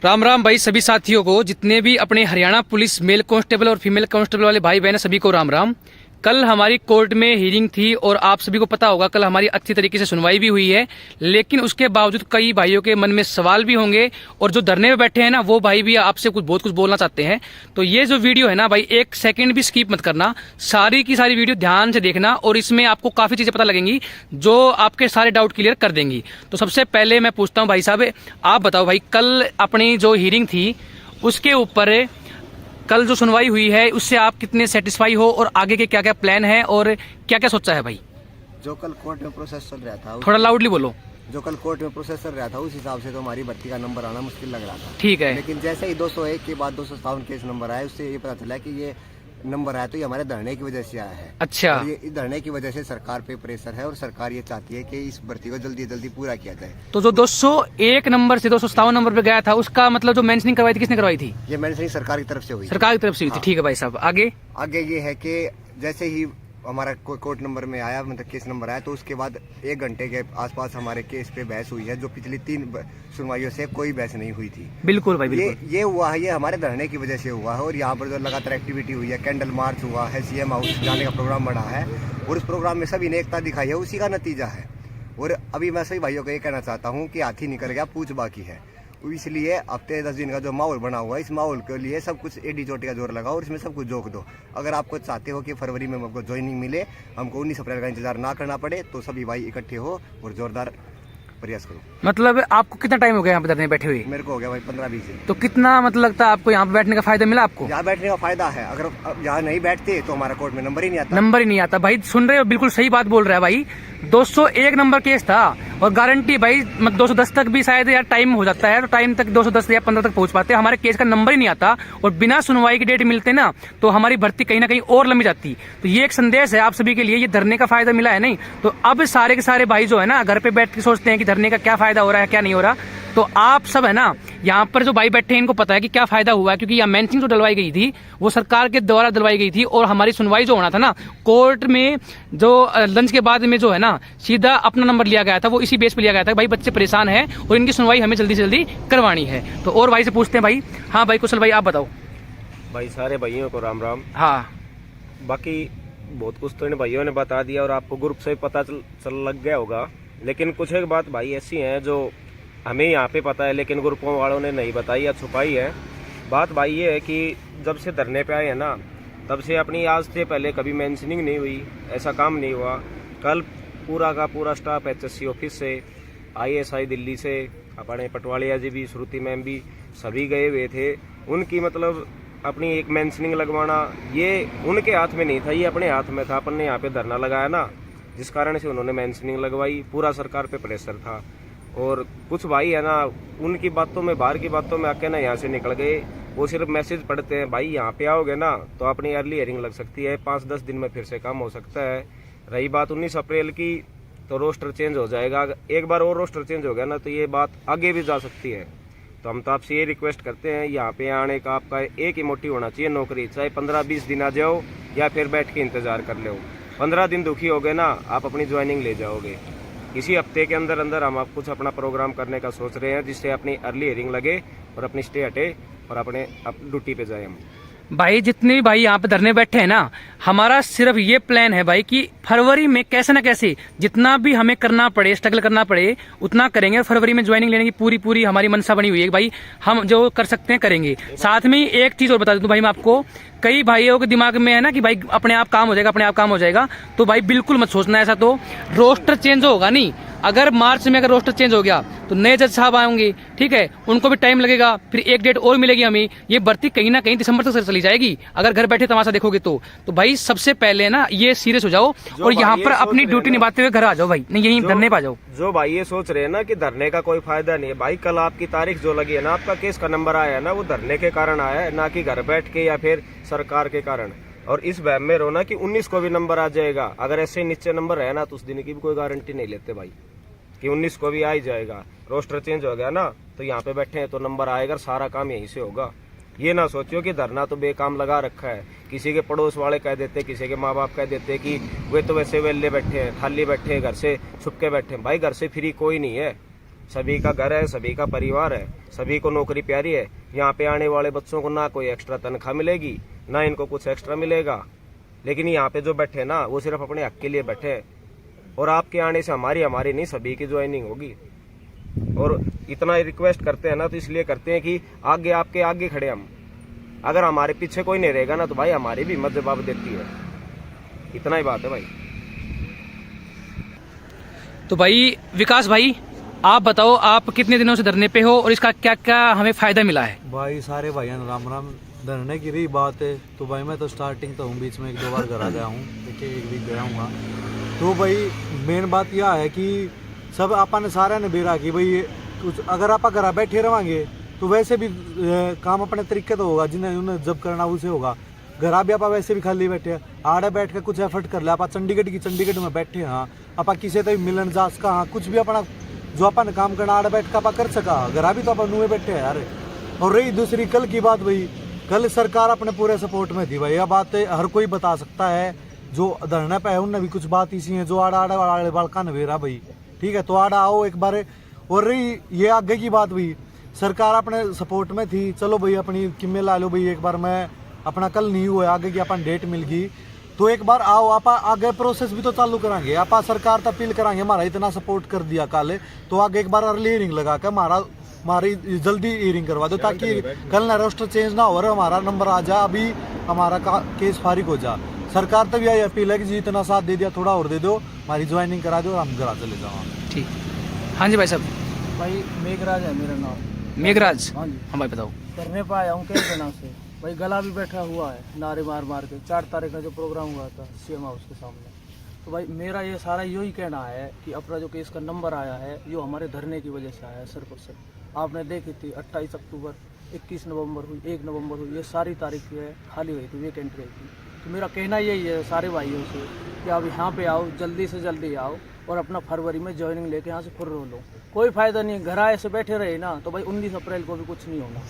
राम राम भाई सभी साथियों को, जितने भी अपने हरियाणा पुलिस मेल कांस्टेबल और फीमेल कांस्टेबल वाले भाई बहन सभी को राम राम। कल हमारी कोर्ट में हियरिंग थी और आप सभी को पता होगा कल हमारी अच्छी तरीके से सुनवाई भी हुई है, लेकिन उसके बावजूद कई भाइयों के मन में सवाल भी होंगे और जो धरने में बैठे हैं ना वो भाई भी आपसे बहुत कुछ बोलना चाहते हैं। तो ये जो वीडियो है ना भाई, एक सेकंड भी स्किप मत करना, सारी की सारी वीडियो ध्यान से देखना और इसमें आपको काफी चीजें पता लगेंगी जो आपके सारे डाउट क्लियर कर देंगी। तो सबसे पहले मैं पूछता हूँ भाई साहब, आप बताओ भाई, कल अपनी जो हियरिंग थी उसके ऊपर कल जो सुनवाई हुई है उससे आप कितने सेटिस्फाई हो और आगे के क्या क्या प्लान है और क्या क्या सोचा है भाई? जो कल कोर्ट में प्रोसेस चल रहा था, थोड़ा लाउडली बोलो। जो कल कोर्ट में प्रोसेस चल रहा था उस हिसाब से तो हमारी भर्ती का नंबर आना मुश्किल लग रहा था। ठीक है, लेकिन जैसे ही 201 के बाद 257 केस नंबर आए, उससे ये पता चला कि ये नंबर आया तो ये हमारे धरने की वजह से आया है। अच्छा। और ये धरने की वजह से सरकार पे प्रेशर है और सरकार ये चाहती है कि इस भर्ती को जल्दी जल्दी पूरा किया जाए। तो जो 201 नंबर से 257 नंबर पे गया था उसका मतलब जो मेंशनिंग करवाई थी किसने करवाई थी? ये मेंशनिंग सरकार की तरफ से हुई, सरकार की तरफ से हुई थी। ठीक है भाई साहब, आगे ये है कि जैसे ही हमारा कोर्ट नंबर में आया, मतलब केस नंबर आया, तो उसके बाद 1 घंटे के आसपास हमारे केस पे बहस हुई है, जो पिछली 3 सुनवाइयों से कोई बहस नहीं हुई थी। बिल्कुल भाई, बिल्कुल। ये हुआ है, ये हमारे धरने की वजह से हुआ है। और यहाँ पर जो लगातार एक्टिविटी हुई है, कैंडल मार्च हुआ है, सीएम हाउस जाने का प्रोग्राम बढ़ा है और उस प्रोग्राम में सभी ने एकता दिखाई है, उसी का नतीजा है। और अभी मैं सभी भाइयों को ये कहना चाहता हूँ कि हाथी निकल गया, पूछ बाकी है। इसलिए हफ्ते 10 दिन का जो माहौल बना हुआ है, इस माहौल के लिए सब कुछ एडी चोटी का जोर लगाओ और इसमें सब कुछ जोक दो। अगर आपको चाहते हो कि फरवरी में हमको ज्वाइनिंग मिले, हमको 19 अप्रैल का इंतजार ना करना पड़े, तो सभी भाई इकट्ठे हो और जोरदार प्रयास करो। मतलब आपको कितना टाइम हो गया यहाँ पे धरने बैठे हुए? मेरे को हो गया भाई 15-20 दिन। तो कितना मतलब लगता है आपको यहाँ पे बैठने का फायदा मिला आपको? यहाँ बैठने का फायदा है, अगर यहाँ नहीं बैठते तो हमारा कोर्ट में नंबर ही नहीं आता। नंबर ही नहीं आता भाई, सुन रहे हो, बिल्कुल सही बात बोल रहा है भाई। 201 नंबर केस था और गारंटी भाई 210 तक भी शायद यार टाइम हो जाता है, तो टाइम तक 210 या 15 तक पहुंच पाते, हमारे केस का नंबर ही नहीं आता और बिना सुनवाई की डेट मिलते ना तो हमारी भर्ती कहीं ना कहीं और लंबी जाती। तो ये एक संदेश है आप सभी के लिए, ये धरने का फायदा मिला है नहीं तो अब सारे के सारे भाई जो है ना घर पे बैठ के सोचते हैं कि धरने का क्या फायदा हो रहा है क्या नहीं हो रहा। तो आप सब है ना यहाँ पर जो भाई बैठे हैं इनको पता है कि क्या फायदा हुआ है, क्योंकि यहाँ मेंशनिंग जो डलवाई गई थी वो सरकार के द्वारा डलवाई गई थी और हमारी सुनवाई जो होना था ना कोर्ट में, जो लंच के बाद में जो है ना सीधा अपना नंबर लिया गया था, वो इसी बेस पे लिया गया था। भाई बच्चे परेशान है और इनकी सुनवाई हमें जल्दी से जल्दी करवानी है। तो और भाई से पूछते हैं भाई। हाँ भाई कुशल भाई, आप बताओ। भाई सारे भाइयों को राम राम। हाँ, बाकी बहुत कुछ तो इन भाइयों ने बता दिया और आपको ग्रुप से पता चल लग गया होगा, लेकिन कुछ एक बात भाई ऐसी है जो हमें यहाँ पे पता है लेकिन ग्रुपों वालों ने नहीं बताई या छुपाई है। बात भाई ये है कि जब से धरने पे आए हैं ना तब से अपनी आज से पहले कभी मेंशनिंग नहीं हुई, ऐसा काम नहीं हुआ। कल पूरा का पूरा स्टाफ HSC ऑफिस से, ISI दिल्ली से, अपने पटवाड़िया जी भी, श्रुति मैम भी, सभी गए हुए थे। उनकी मतलब अपनी एक मेंशनिंग लगवाना ये उनके हाथ में नहीं था, ये अपने हाथ में था। अपन ने यहाँ पे धरना लगाया ना, जिस कारण से उन्होंने मेंशनिंग लगवाई, पूरा सरकार पे प्रेशर था। और कुछ भाई है ना उनकी बातों में, बाहर की बातों में आके ना यहाँ से निकल गए, वो सिर्फ मैसेज पढ़ते हैं। भाई यहाँ पे आओगे ना तो अपनी अर्ली हियरिंग लग सकती है, 5-10 दिन में फिर से काम हो सकता है। रही बात 19 अप्रैल की, तो रोस्टर चेंज हो जाएगा। एक बार और रोस्टर चेंज हो गया ना तो ये बात आगे भी जा सकती है। तो हम तो आपसे ये रिक्वेस्ट करते हैं, यहाँ पे आने का आपका एक ही मोटिव होना चाहिए, नौकरी। चाहे 15-20 दिन आ जाओ या फिर बैठ के इंतजार कर लो। 15 दिन दुखी हो गए ना, आप अपनी ज्वाइनिंग ले जाओगे। इसी हफ्ते के अंदर अंदर हम आप कुछ अपना प्रोग्राम करने का सोच रहे हैं, जिससे अपनी अर्ली हियरिंग लगे और अपनी स्टे हटे और अपने ड्यूटी पे जाए हम। भाई जितने भी भाई यहाँ पे धरने बैठे हैं ना, हमारा सिर्फ ये प्लान है भाई कि फरवरी में कैसे ना कैसे जितना भी हमें करना पड़े, स्ट्रगल करना पड़े, उतना करेंगे। फरवरी में ज्वाइनिंग लेने की पूरी हमारी मनसा बनी हुई है भाई, हम जो कर सकते हैं करेंगे। साथ में एक चीज और बता दूं भाई मैं आपको, कई भाइयों के दिमाग में है ना कि भाई अपने आप काम हो जाएगा, अपने आप काम हो जाएगा, तो भाई बिल्कुल मत सोचना ऐसा। तो रोस्टर चेंज होगा नहीं, अगर मार्च में अगर रोस्टर चेंज हो गया तो नए जज साहब आएंगे, ठीक है, उनको भी टाइम लगेगा, फिर एक डेट और मिलेगी हमें। ये भर्ती कहीं ना कहीं दिसंबर तक चली जाएगी अगर घर बैठे तमाशा देखोगे तो भाई सबसे पहले ना ये सीरियस हो जाओ और यहाँ पर अपनी ड्यूटी निभाते हुए घर आ जाओ भाई, नहीं यहीं धरने पे आ जाओ। जो भाई ये सोच रहे हैं ना कि धरने का कोई फायदा नहीं है, भाई कल आपकी तारीख जो लगी है ना, आपका केस का नंबर आया है ना, वो धरने के कारण आया है, ना कि घर बैठ के या फिर सरकार के कारण। और इस वहम में रहो ना कि 19 को भी नंबर आ जाएगा। अगर ऐसे नीचे नंबर है ना तो उस दिन की भी कोई गारंटी नहीं लेते भाई कि 19 को भी आ ही जाएगा। रोस्टर चेंज हो गया ना तो यहाँ पे बैठे हैं तो नंबर आएगा, सारा काम यहीं से होगा। ये ना सोचियो कि धरना तो बेकाम लगा रखा है, किसी के पड़ोस वाले कह देते, किसी के माँ बाप कह देते कि वे तो वैसे वेले बैठे हैं, खाली बैठे हैं, घर से छुप के बैठे हैं। भाई घर से फ्री कोई नहीं है, सभी का घर है, सभी का परिवार है, सभी को नौकरी प्यारी है। यहाँ पे आने वाले बच्चों को ना कोई एक्स्ट्रा तनख्वाह मिलेगी, ना इनको कुछ एक्स्ट्रा मिलेगा, लेकिन यहाँ पे जो बैठे ना वो सिर्फ अपने हक के लिए बैठे हैं। और आपके आने से हमारी नहीं, सभी की ज्वाइनिंग होगी। और इतना रिक्वेस्ट करते हैं ना तो इसलिए करते हैं कि आगे आपके आगे खड़े हम, अगर हमारे पीछे कोई नहीं रहेगा ना तो भाई हमारी भी हिम्मत जवाब देती है। इतना ही बात है भाई। तो भाई विकास भाई, आप बताओ, आप कितने दिनों से धरने पे हो और इसका क्या क्या हमें फायदा मिला है? भाई सारे भाइयों राम राम। धरने की रही बात है तो भाई मैं तो स्टार्टिंग तो हूँ, बीच में 1-2 बार घर आ गया हूँ, देखिए 1 वीक गया हूँ। तो भाई मेन बात यह है कि सब आपा ने सारे ने बेरा कि भाई कुछ अगर आप घर बैठे रहेंगे तो वैसे भी काम अपने तरीके तो होगा, जिन्हें उन्हें जब करना उसे होगा। घर भी आप वैसे भी खाली बैठे हैं, आड़े बैठ के कुछ एफर्ट कर ले। आप चंडीगढ़ में बैठे हाँ, आप किसी तो मिलन जास का हाँ, कुछ भी अपना जो अपन काम करना आड़े बैठ का कर सका। घर भी तो अपन नुए बैठे हैं यार। और रही दूसरी कल की बात, भाई कल सरकार अपने पूरे सपोर्ट में थी भाई। यह बात हर कोई बता सकता है, जो धरने पे है उनने भी कुछ बात इसी है, जो आड़े बालका नवेरा भाई, ठीक है। तो आड़ा आओ एक बार। और रही ये आगे की बात, भाई सरकार अपने सपोर्ट में थी, चलो भाई अपनी किम्मे ला लो भाई। एक बार मैं अपना कल नहीं हुआ, आगे की अपन डेट मिल गई तो एक बार आओ, आप आगे प्रोसेस भी तो चालू करांगे। आप सरकार तक अपील करांगे, हमारा इतना सपोर्ट कर दिया कल, तो आगे एक बार अर्ली हियरिंग लगा के हमारी जल्दी हियरिंग करवा दो, ताकि कल ना रोस्टर चेंज ना हो और हमारा नंबर आ जा, अभी हमारा केस फारिग हो जा। सरकार तक यही अपील है कि जी इतना साथ दे दिया, थोड़ा और दे दो, हमारी ज्वाइनिंग करा दो और हम घर चले जाओ। ठीक, हाँ जी भाई साहब। भाई मेघराज है मेरा नाम। मेघराज, हाँ जी। हाँ भाई बताओ। करने पे आया हूँ कई दिनों से भाई, गला भी बैठा हुआ है नारे मार मार के। 4 तारीख का जो प्रोग्राम हुआ था सीएम हाउस के सामने, तो भाई मेरा ये सारा यही कहना है कि अपना जो केस का नंबर आया है ये हमारे धरने की वजह से आया है सर पर सर। आपने देखी थी 28 अक्टूबर, 21 नवंबर हुई, 1 नवंबर हुई, ये सारी तारीख जो है खाली हुई थी, वेकेंट रही थी। तो मेरा कहना यही है सारे भाइयों से कि आप यहाँ पे आओ, जल्दी से जल्दी आओ और अपना फरवरी में ज्वाइनिंग लेके यहाँ से फुर्र हो लो। कोई फायदा नहीं, घर आए से बैठे रहे ना तो भाई 19 अप्रैल को भी कुछ नहीं होना।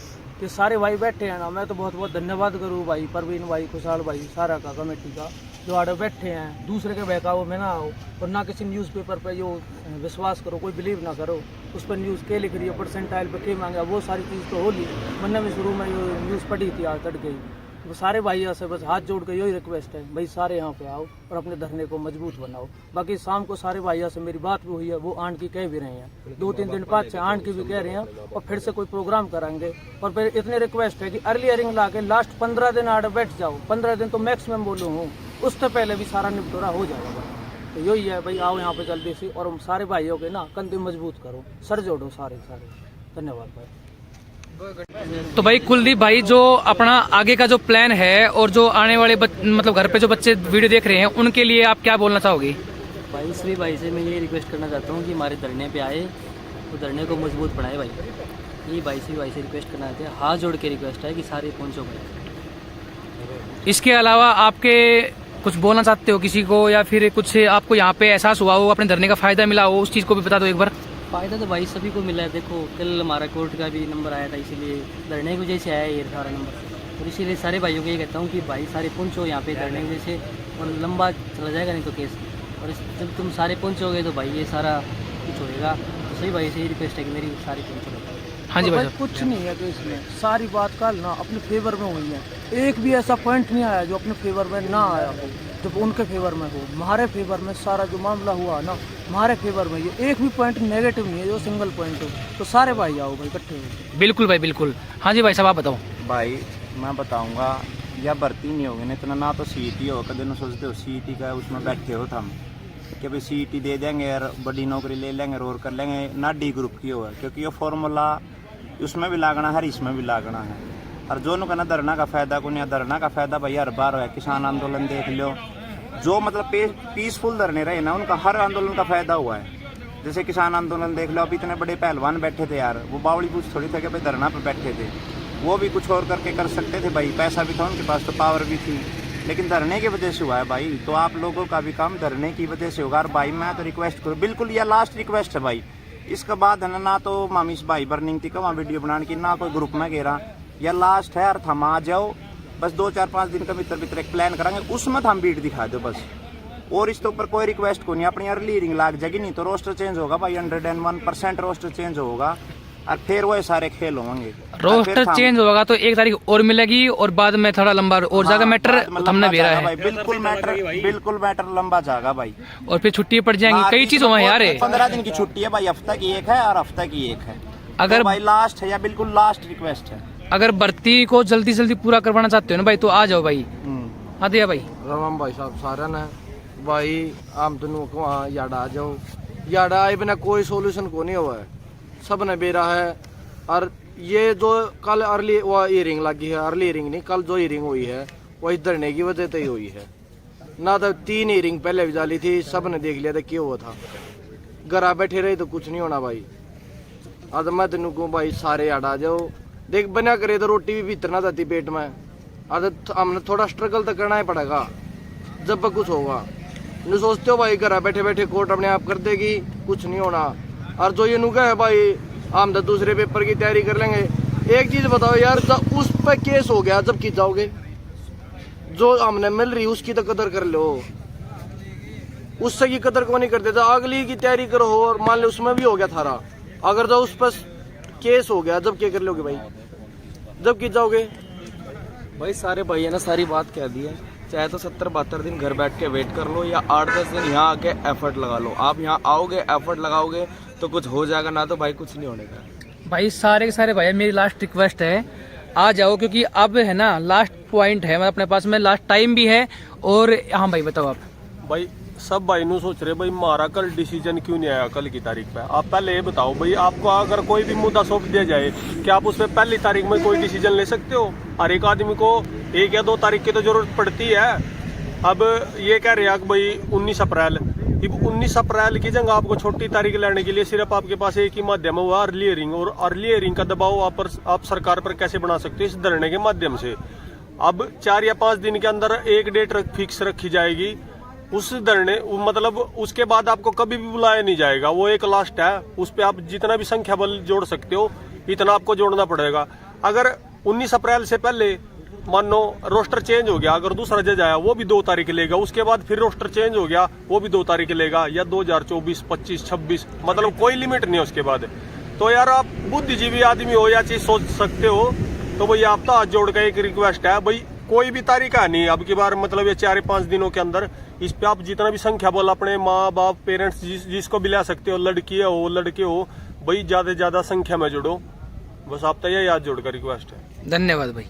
कि सारे भाई बैठे हैं ना, मैं तो बहुत बहुत धन्यवाद करूँ भाई, परवीन भाई, खुशहाल भाई, सारा का कमेटी का, जो आड़े बैठे हैं। दूसरे के बहकावों में ना आओ और ना किसी न्यूज़पेपर पे जो विश्वास करो, कोई बिलीव ना करो उस पर। न्यूज़ के लिख रही है, परसेंटाइल पे के मांगा, वो सारी चीज़ तो होली। मैंने भी शुरू में न्यूज़ पढ़ी थी आज तड़के ही। तो सारे भाइयों से बस हाथ जोड़ के यही रिक्वेस्ट है भाई, सारे यहाँ पे आओ और अपने धरने को मजबूत बनाओ। बाकी शाम को सारे भाइयों से मेरी बात भी हुई है, वो आंट की कह भी रहे हैं, 2-3 दिन बाद से आंट की भी कह रहे हैं और फिर से कोई प्रोग्राम कराएंगे। और फिर इतने रिक्वेस्ट है कि अर्ली हियरिंग ला के लास्ट 15 दिन आड़े बैठ जाओ। 15 दिन तो मैक्सिमम बोलूँ हूँ, उससे पहले भी सारा निपटोरा हो जाएगा। तो यही है भाई, आओ यहाँ पे जल्दी से और हम सारे भाइयों के ना कंधे मजबूत करो, सर जोड़ो सारे। धन्यवाद भाई। तो भाई कुलदीप भाई, जो अपना आगे का जो प्लान है और जो आने वाले मतलब घर पे जो बच्चे वीडियो देख रहे हैं उनके लिए आप क्या बोलना चाहोगे? भाई सभी भाई से मैं ये रिक्वेस्ट करना चाहता हूँ कि हमारे धरने पे आए तो धरने को मजबूत बनाए भाई। ये भाई से रिक्वेस्ट करना चाहते हैं, हाथ जोड़ के रिक्वेस्ट है कि सारे पहुँचो भाई। इसके अलावा आपके कुछ बोलना चाहते हो किसी को, या फिर कुछ आपको यहाँ पे एहसास हुआ हो, अपने धरने का फायदा मिला हो, उस चीज़ को भी बता दो एक बार। फ़ायदा तो भाई सभी को मिला है। देखो कल हमारा कोर्ट का भी नंबर आया था, इसीलिए धरने की वजह से आया ये सारा नंबर। और इसीलिए सारे भाइयों को ये कहता हूँ कि भाई सारे पहुँचो यहाँ पे धरने की वजह से, और लंबा चला जाएगा नहीं तो केस। और जब तुम सारे पहुँचोगे तो भाई ये सारा कुछ होएगा। तो सही भाई से ये रिक्वेस्ट है कि मेरी सारी पहुँचो। हाँ जी भाई भाई। कुछ नहीं है तो इसमें सारी बात कल ना अपने फेवर में हुई है। एक भी ऐसा पॉइंट नहीं आया जो अपने फेवर में ना आया हो, जब उनके फेवर में हो। हमारे फेवर में सारा जो मामला हुआ ना, हमारे फेवर में ये एक भी पॉइंट नेगेटिव नहीं है जो सिंगल पॉइंट हो। तो सारे भाई आओ भाई इकट्ठे हो। बिल्कुल भाई बिल्कुल। हाँ जी भाई साहब, आप बताओ। भाई मैं बताऊंगा, या भर्ती नहीं होगी ना इतना, ना तो सीईटी हो। कभी ना सोचते हो सीईटी का उसमें बैठे हो हम कि भाई सीईटी दे देंगे और बड़ी नौकरी ले लेंगे और कर लेंगे ना। डी ग्रुप की हो, क्योंकि ये फॉर्मूला उसमें भी लागना है, इसमें भी लागना है। और जो नु कहना धरना का फायदा को नहीं, धरना का फायदा भाई हर बार है। किसान आंदोलन देख लो, जो मतलब पीसफुल धरने रहे ना, उनका हर आंदोलन का फायदा हुआ है। जैसे किसान आंदोलन देख लो, अब इतने बड़े पहलवान बैठे थे यार, वो बावली पूछ थोड़ी थे कि भाई धरना पे बैठे थे। वो भी कुछ और करके कर सकते थे भाई, पैसा भी था उनके पास, तो पावर भी थी, लेकिन धरने की वजह से हुआ है भाई। तो आप लोगों का भी काम धरने की वजह से होगा। और भाई मैं तो रिक्वेस्ट करूँ, बिल्कुल यह लास्ट रिक्वेस्ट है भाई। इसके बाद है ना तो मामीस भाई बर्निंग थी वहाँ वीडियो बनाने की, ना कोई ग्रुप में घेरा, या लास्ट है यार। हम आ जाओ बस 2-4-5 दिन के भीतर भीतर एक प्लान करेंगे, उसमें हम बीट दिखा दो बस। और इसके ऊपर कोई रिक्वेस्ट को नहीं, अपनी अर्ली हियरिंग लाग जाएगी, नहीं तो रोस्टर चेंज होगा भाई, 101% रोस्टर चेंज होगा और फिर वो सारे खेल होंगे। रोस्टर चेंज होगा तो 1 तारीख और मिलेगी और बाद में थोड़ा लंबा और जाएगा मैटर, हमने भेजा है भाई, बिल्कुल मैटर लंबा जाएगा भाई, और फिर छुट्टी पड़ जाएंगी, कई चीज हुआ है यार। 15 दिन की छुट्टी है भाई, हफ्ता की एक है और हफ्ता की एक है। अगर तो भाई लास्ट है या बिल्कुल लास्ट रिक्वेस्ट है, अगर भर्ती को जल्दी जल्दी पूरा करवाना चाहते हो ना भाई तो आ जाओ भाई। हाँ दिया भाई, राम भाई साहब सारा ने भाई आम दोनों को वहाँ याडा आ जाओ, याडा आए बिना कोई सोल्यूशन को नहीं हुआ है, सब ने बेरा है। और ये जो कल अर्ली वो हियरिंग लगी है, अर्ली हियरिंग नहीं, कल जो हियरिंग हुई है वो इस धरने की वजह से ही हुई है ना, तो 3 हियरिंग पहले भी डाली थी, सब ने देख लिया था क्यों हुआ था, घर बैठे रहे तो कुछ नहीं होना भाई। अब मैं तेनों को भाई सारे याड आ जाओ, देख बना करे तो रोटी भी भीतर ना जाती पेट में, अब हमने थोड़ा स्ट्रगल तो करना ही पड़ेगा जब कुछ होगा। न सोचते हो भाई घर बैठे बैठे कोर्ट अपने आप कर देगी, कुछ नहीं होना। और जो ये नुका है भाई हम तो दूसरे पेपर की तैयारी कर लेंगे। एक चीज बताओ यार, जब उस पर केस हो गया जब की जाओगे, जो हमने मिल रही उसकी तो कदर कर लो, उससे की कदर को नहीं करते, तो अगली की तैयारी करो। और मान लो उसमें भी हो गया थारा, अगर जो उस पर केस हो गया जब क्या कर लोगे भाई, जब की जाओगे भाई। सारे भाई है ना सारी बात कह दी है, चाहे तो 70-72 दिन घर बैठ के वेट कर लो या 8-10 दिन यहाँ आके एफर्ट लगा लो। आप यहाँ आओगे एफर्ट लगाओगे तो कुछ हो जाएगा, ना तो भाई कुछ नहीं होने का। भाई सारे के सारे भाई मेरी लास्ट रिक्वेस्ट है, आ जाओ, क्योंकि अब है ना लास्ट पॉइंट है, मतलब अपने पास में लास्ट टाइम भी है। और हाँ भाई बताओ आप। भाई सब भाई नु सोच रहे भाई हमारा कल डिसीजन क्यों नहीं आया कल की तारीख पे। आप पहले ये बताओ भाई, आपको अगर कोई भी मुद्दा सौंप दिया जाए क्या आप उस पर पहली तारीख में कोई डिसीजन ले सकते हो? हर एक आदमी को 1 या 2 तारीख की तो जरूरत पड़ती है। अब ये कह रहे हैं कि भाई 19 अप्रैल, 19 अप्रैल की जगह आपको छोटी तारीख लेने के लिए सिर्फ आपके पास एक ही माध्यम है, वो अर्ली हियरिंग। और अर्ली हियरिंग का दबाव आप सरकार पर कैसे बना सकते हो? इस धरने के माध्यम से। अब 4 या 5 दिन के अंदर एक डेट फिक्स रखी जाएगी, उस धरने मतलब उसके बाद आपको कभी भी बुलाया नहीं जाएगा, वो एक लास्ट है। उस पर आप जितना भी संख्या बल जोड़ सकते हो इतना आपको जोड़ना पड़ेगा। अगर 19 अप्रैल से पहले मान लो रोस्टर चेंज हो गया, अगर दूसरा जज आया वो भी 2 तारीख लेगा, उसके बाद फिर रोस्टर चेंज हो गया वो भी 2 तारीख लेगा, या 2024, 25, 26, मतलब कोई लिमिट नहीं है उसके बाद। तो यार आप बुद्धिजीवी आदमी हो या चीज सोच सकते हो, तो भाई आप तो हाथ जोड़ का एक रिक्वेस्ट है भाई, कोई भी तारीख है नहीं अब की बार, मतलब ये 4 या 5 दिनों के अंदर इस पे आप जितना भी संख्या बोल अपने माँ बाप पेरेंट्स जिसको भी ला सकते हो, लड़की हो लड़के हो भाई, ज्यादा से ज्यादा संख्या में जुड़ो। बस आप तो यही हाथ जोड़ कर रिक्वेस्ट है। धन्यवाद भाई।